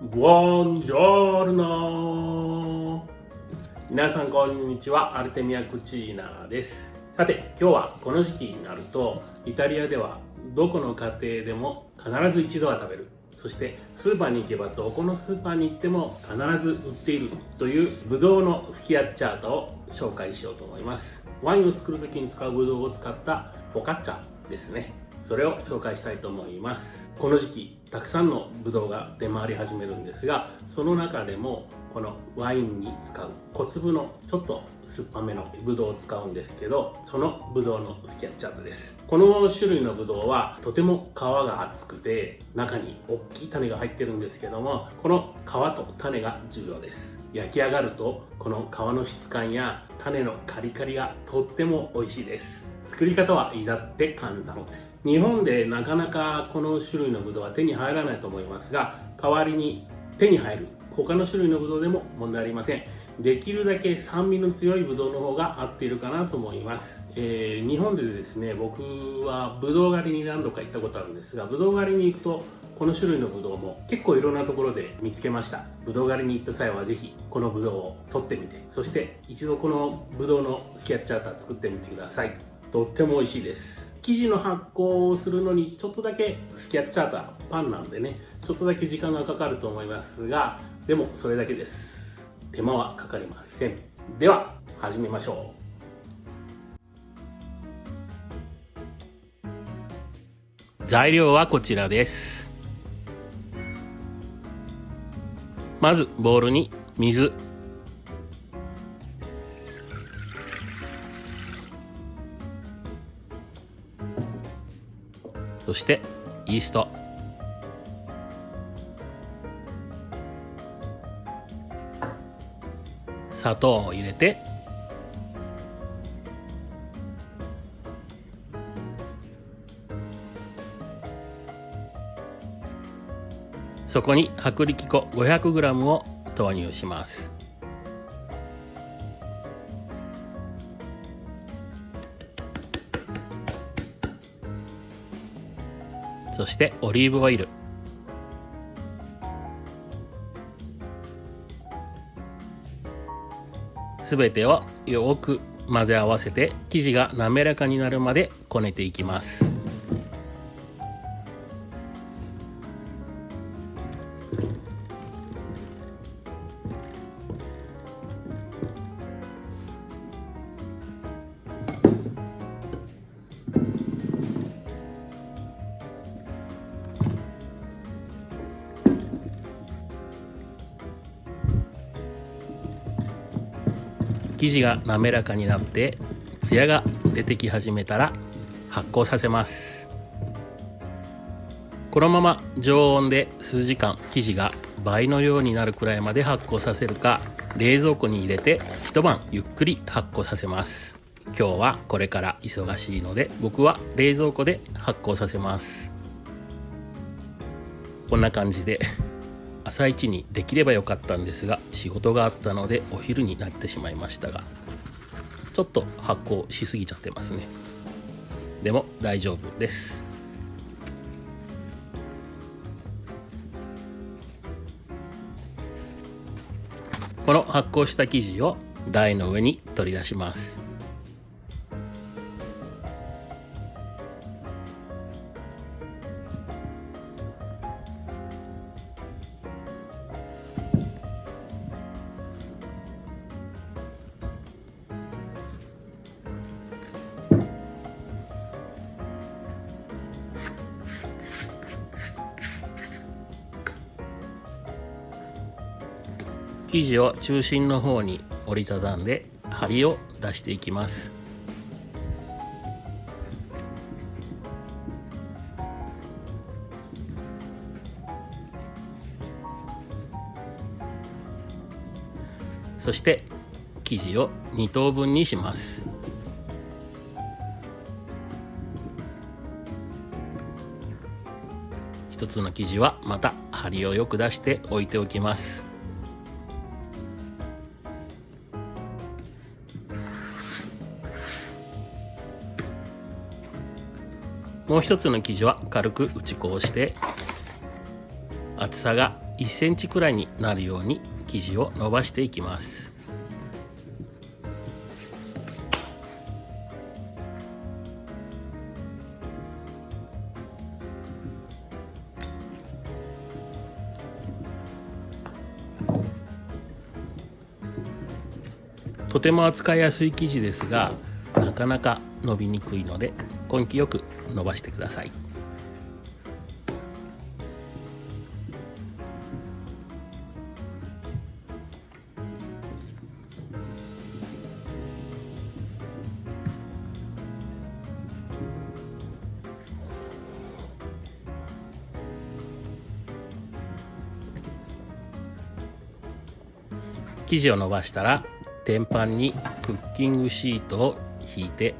ボンジョルノ。皆さんこんにちは、アルテミア・クチーナです。さて、今日はこの時期になるとイタリアではどこの家庭でも必ず一度は食べる、そしてスーパーに行けばどこのスーパーに行っても必ず売っているというブドウのスキアッチャータを紹介しようと思います。ワインを作る時に使うブドウを使ったフォカッチャですね。それを紹介したいと思います。この時期たくさんのブドウが出回り始めるんですが、その中でもこのワインに使う小粒のちょっと酸っぱめのブドウを使うんですけど、そのブドウのスキャッチャータです。この種類のブドウはとても皮が厚くて中に大きい種が入ってるんですけども、この皮と種が重要です。焼き上がるとこの皮の質感や種のカリカリがとっても美味しいです。作り方は至って簡単。日本でなかなかこの種類のブドウは手に入らないと思いますが、代わりに手に入る他の種類のブドウでも問題ありません。できるだけ酸味の強いブドウの方が合っているかなと思います。日本でですね、僕はブドウ狩りに何度か行ったことあるんですが、ブドウ狩りに行くとこの種類のブドウも結構いろんなところで見つけました。ブドウ狩りに行った際はぜひこのブドウを取ってみて、そして一度このブドウのスキャッチャータ作ってみてください。とっても美味しいです。生地の発酵をするのにちょっとだけスキャッチャータパンなんでね、ちょっとだけ時間がかかると思いますが、でもそれだけです。手間はかかりません。では始めましょう。材料はこちらです。まずボウルに水、そしてイースト、砂糖を入れてそこに薄力粉 500g を投入します。そしてオリーブオイル、すべてをよく混ぜ合わせて生地が滑らかになるまでこねていきます。生地が滑らかになってツヤが出てき始めたら発酵させます。このまま常温で数時間生地が倍の量になるくらいまで発酵させるか、冷蔵庫に入れて一晩ゆっくり発酵させます。今日はこれから忙しいので僕は冷蔵庫で発酵させます。こんな感じで朝一にできればよかったんですが、仕事があったのでお昼になってしまいましたが、ちょっと発酵しすぎちゃってますね。でも大丈夫です。この発酵した生地を台の上に取り出します。生地を中心の方に折りたたんで針を出していきます。そして生地を2等分にします。一つの生地はまた針をよく出して置いておきます。もう一つの生地は軽く打ち粉をして厚さが1センチくらいになるように生地を伸ばしていきます。とても扱いやすい生地ですが、なかなか伸びにくいので根気よく伸ばしてください。生地を伸ばしたら天板にクッキングシートを引いて、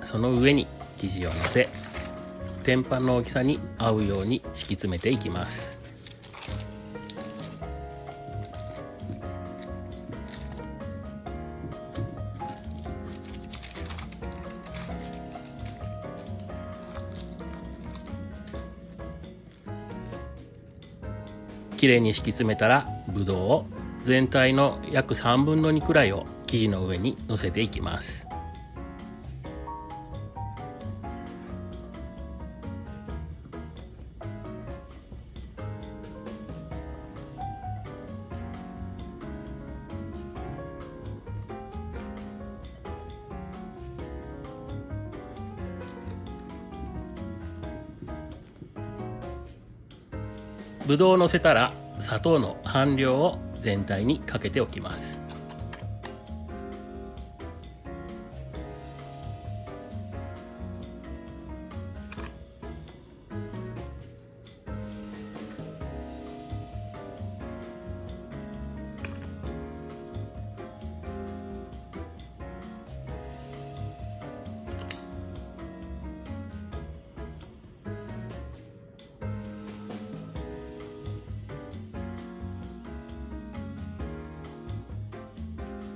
その上に生地を乗せ、天板の大きさに合うように敷き詰めていきます。きれいに敷き詰めたら、ぶどうを全体の約3分の2くらいを生地の上に乗せていきます。ぶどうを乗せたら砂糖の半量を全体にかけておきます。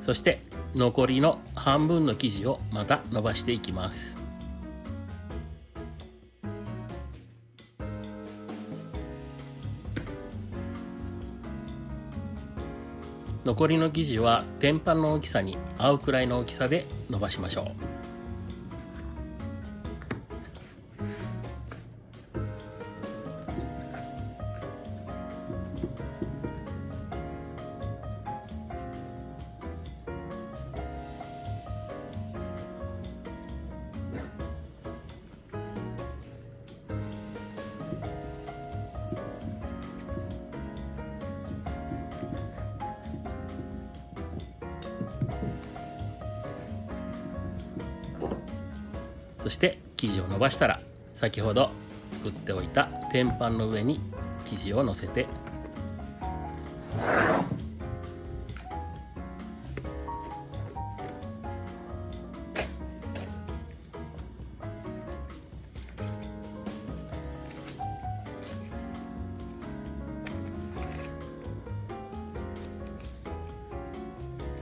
そして残りの半分の生地をまた伸ばしていきます。残りの生地は天板の大きさに合うくらいの大きさで伸ばしましょう。そして生地を伸ばしたら、先ほど作っておいた天板の上に生地を乗せて、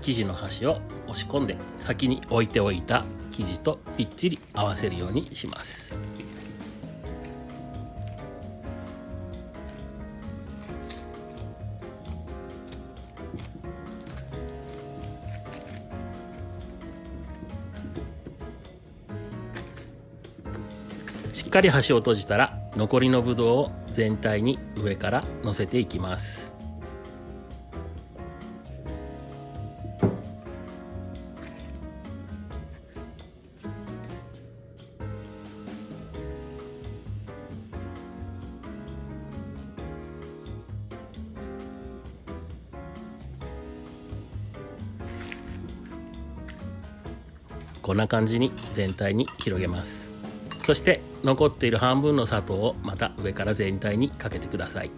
生地の端を押し込んで、先に置いておいた生地とぴっちり合わせるようにします。しっかり端を閉じたら、残りのぶどうを全体に上から乗せていきます。こんな感じに全体に広げます。そして残っている半分の砂糖をまた上から全体にかけてください。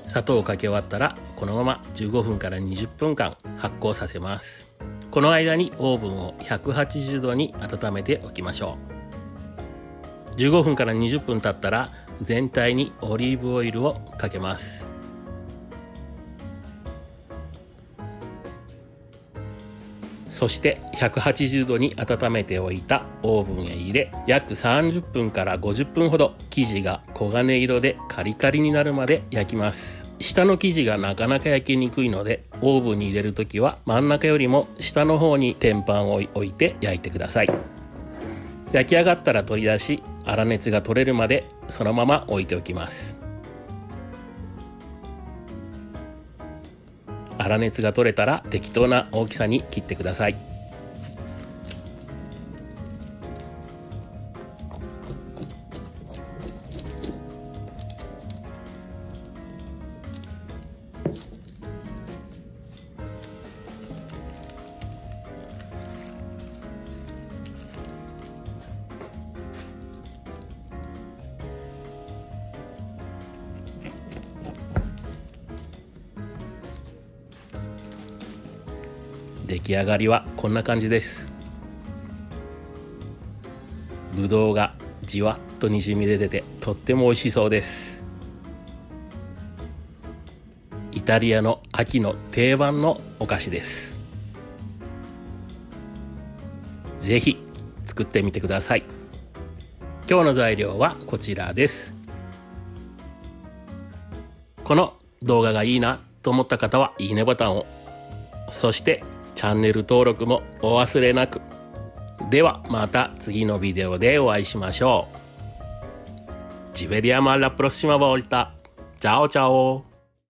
砂糖をかけ終わったら、このまま15分から20分間発酵させます。この間にオーブンを180度に温めておきましょう。15分から20分経ったら全体にオリーブオイルをかけます。そして180度に温めておいたオーブンへ入れ、約30分から50分ほど生地が黄金色でカリカリになるまで焼きます。下の生地がなかなか焼きにくいので、オーブンに入れるときは真ん中よりも下の方に天板を置いて焼いてください。焼き上がったら取り出し、粗熱が取れるまでそのまま置いておきます。粗熱が取れたら適当な大きさに切ってください。出来上がりはこんな感じです。ぶどうがじわっとにじみ出ててとっても美味しそうです。イタリアの秋の定番のお菓子です。ぜひ作ってみてください。今日の材料はこちらです。この動画がいいなと思った方はいいねボタンを、そしてチャンネル登録もお忘れなく。ではまた次のビデオでお会いしましょう。Ci vediamo alla prossima volta. Ciao ciao!